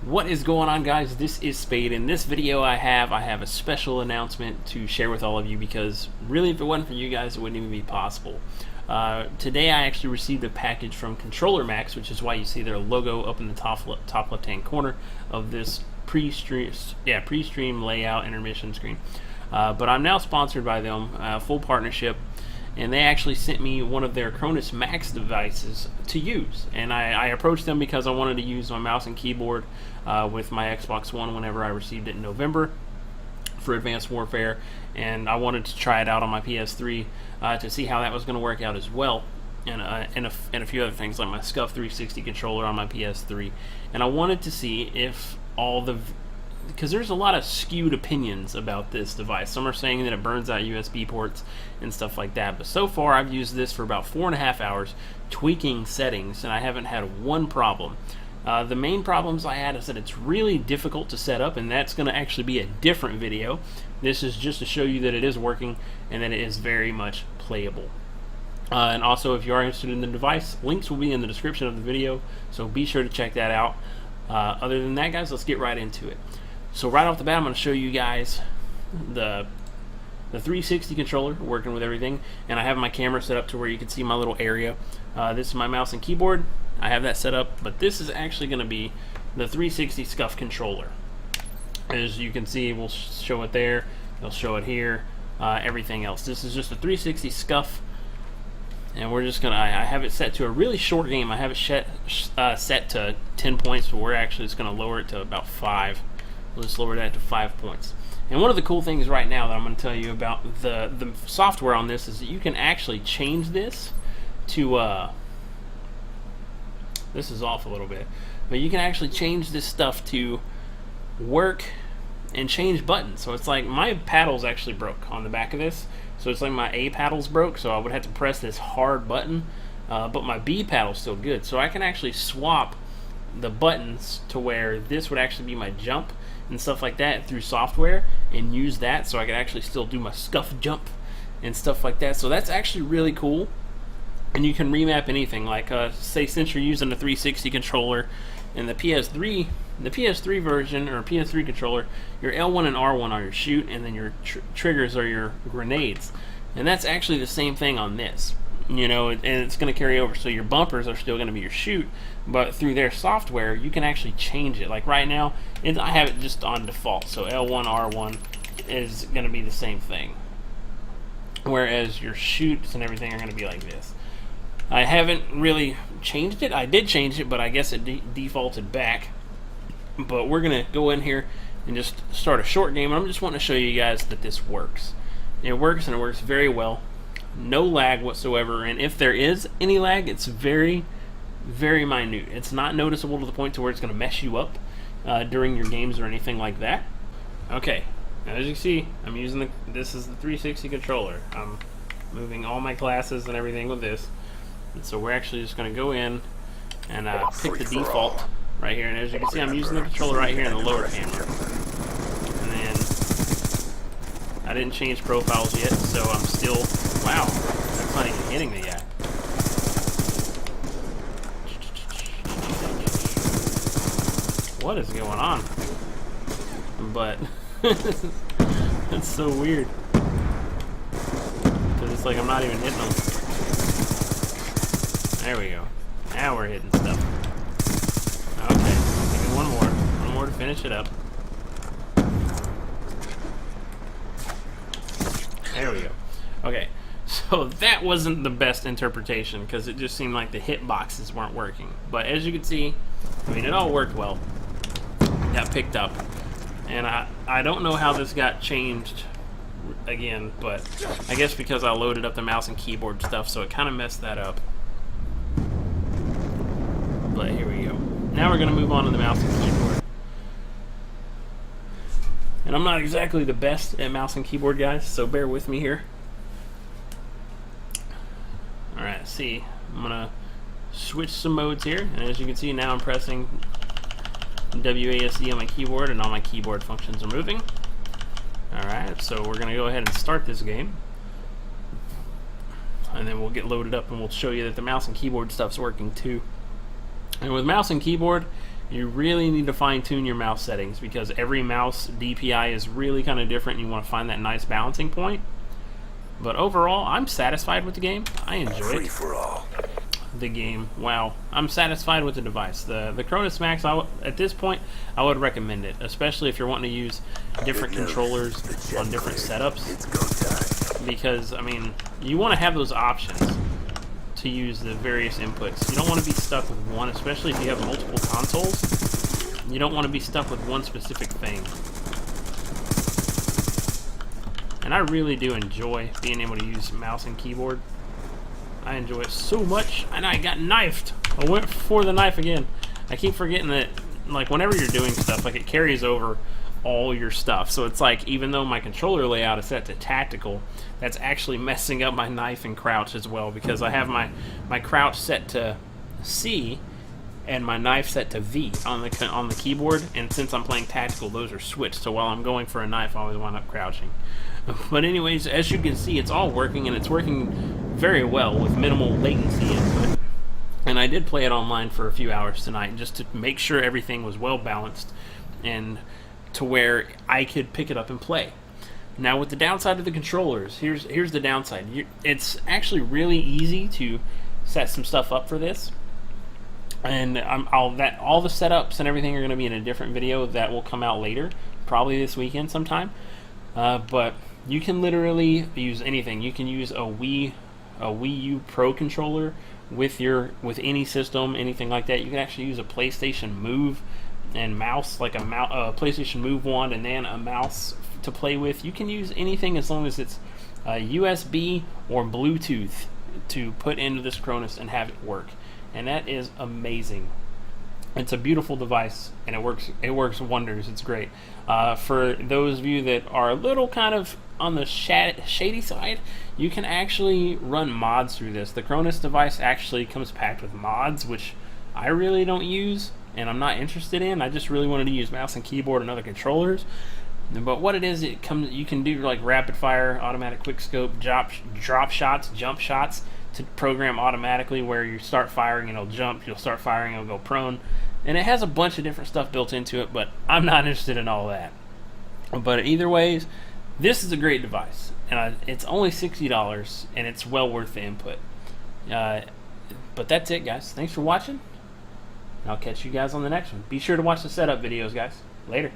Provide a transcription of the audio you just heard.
What is going on, guys? This is Spade. In this video I have a special announcement to share with all of you, because really if it wasn't for you guys it wouldn't even be possible. Today I actually received a package from CronusMax, which is why you see their logo up in the top left hand corner of this pre-stream layout intermission screen. But I'm now sponsored by them, full partnership, and they actually sent me one of their CronusMax devices to use. And I approached them because I wanted to use my mouse and keyboard with my Xbox One whenever I received it in November for Advanced Warfare, and I wanted to try it out on my PS3 to see how that was going to work out as well, and a few other things like my Scuff 360 controller on my PS3. And I wanted to see if because there's a lot of skewed opinions about this device. Some are saying that it burns out USB ports and stuff like that, but so far I've used this for about 4.5 hours tweaking settings, and I haven't had one problem. The main problems I had is that it's really difficult to set up, and that's going to actually be a different video. This is just to show you that it is working and that it is very much playable. And also, if you are interested in the device, links will be in the description of the video, so be sure to check that out. Other than that, guys, let's get right into it. So right off the bat, I'm going to show you guys the 360 controller working with everything, and I have my camera set up to where you can see my little area. This is my mouse and keyboard. I have that set up, but this is actually going to be the 360 Scuff controller. As you can see, we'll show it there, they'll show it here, everything else. This is just a 360 Scuff, and we're just going to, I have it set to a really short game. I have it set to 10 points, but we're actually just going to lower it to about 5. We'll just lower that to 5 points. And one of the cool things right now that I'm going to tell you about the software on this is that you can actually change this to, this is off a little bit, but you can actually change this stuff to work and change buttons. So it's like my paddles actually broke on the back of this, so it's like my A paddles broke, so I would have to press this hard button, but my B paddle's still good, so I can actually swap the buttons to where this would actually be my jump and stuff like that through software, and use that so I could actually still do my Scuff jump and stuff like that. So that's actually really cool. And you can remap anything, like say since you're using the 360 controller and the PS3 version, or PS3 controller, your L1 and R1 are your shoot, and then your triggers are your grenades. And that's actually the same thing on this, you know, and it's going to carry over. So your bumpers are still going to be your shoot, but through their software you can actually change it. Like right now, I have it just on default, so L1, R1 is going to be the same thing, whereas your shoots and everything are going to be like this. I haven't really changed it. I did change it, but I guess it defaulted back. But we're going to go in here and just start a short game. I'm just wanting to show you guys that this works. It works, and it works very well. No lag whatsoever, and if there is any lag, it's very, very minute. It's not noticeable to the point to where it's going to mess you up during your games or anything like that. Okay, as you can see, I'm using this is the 360 controller. I'm moving all my classes and everything with this. And so we're actually just going to go in and pick the default right here. And as you can see, I'm using the controller right here in the lower camera. And then I didn't change profiles yet, so I'm still, wow, that's not even hitting the guy. What is going on? But that's so weird, because it's like I'm not even hitting them. There we go. Now we're hitting stuff. Okay, give me one more to finish it up. There we go. Okay, so that wasn't the best interpretation, because it just seemed like the hitboxes weren't working. But as you can see, I mean, it all worked well. Got picked up. And I don't know how this got changed again, but I guess because I loaded up the mouse and keyboard stuff, so it kind of messed that up. But here we go. Now we're going to move on to the mouse and keyboard. And I'm not exactly the best at mouse and keyboard, guys, so bear with me here. Alright, see, I'm going to switch some modes here, and as you can see now I'm pressing WASD on my keyboard, and all my keyboard functions are moving. Alright, so we're going to go ahead and start this game. And then we'll get loaded up and we'll show you that the mouse and keyboard stuff's working too. And with mouse and keyboard, you really need to fine-tune your mouse settings because every mouse DPI is really kind of different. And you want to find that nice balancing point. But overall, I'm satisfied with the game. I enjoy it. Free for all. The game, wow, I'm satisfied with the device. The CronusMax, at this point, I would recommend it, especially if you're wanting to use different controllers on different setups. It's go time. Because, I mean, you want to have those options to use the various inputs. You don't want to be stuck with one, especially if you have multiple consoles. You don't want to be stuck with one specific thing. And I really do enjoy being able to use mouse and keyboard. I enjoy it so much, and I got knifed. I went for the knife again. I keep forgetting that, like, whenever you're doing stuff, like, it carries over all your stuff. So it's like, even though my controller layout is set to tactical, that's actually messing up my knife and crouch as well, because I have my crouch set to C and my knife set to V on the keyboard, and since I'm playing tactical, those are switched. So while I'm going for a knife, I always wind up crouching. But anyways, as you can see, it's all working, and it's working very well with minimal latency input. And I did play it online for a few hours tonight just to make sure everything was well balanced and to where I could pick it up and play. Now, with the downside of the controllers, here's the downside. It's actually really easy to set some stuff up for this. And all the setups and everything are going to be in a different video that will come out later, probably this weekend sometime. But you can literally use anything. You can use a Wii U Pro controller with any system, anything like that. You can actually use a PlayStation Move and mouse, like a PlayStation Move wand, and then a mouse to play with. You can use anything as long as it's USB or Bluetooth to put into this Cronus and have it work. And that is amazing. It's a beautiful device, and it works wonders. It's great. For those of you that are a little kind of on the shady side, you can actually run mods through this. The Cronus device actually comes packed with mods, which I really don't use, and I'm not interested in. I just really wanted to use mouse and keyboard and other controllers. But what it is, you can do like rapid fire, automatic quick scope, drop shots, jump shots to program automatically, where you start firing and it'll jump, you'll start firing, it'll go prone. And it has a bunch of different stuff built into it, but I'm not interested in all that. But either ways, this is a great device, and it's only $60, and it's well worth the input. But that's it, guys. Thanks for watching, and I'll catch you guys on the next one. Be sure to watch the setup videos, guys. Later.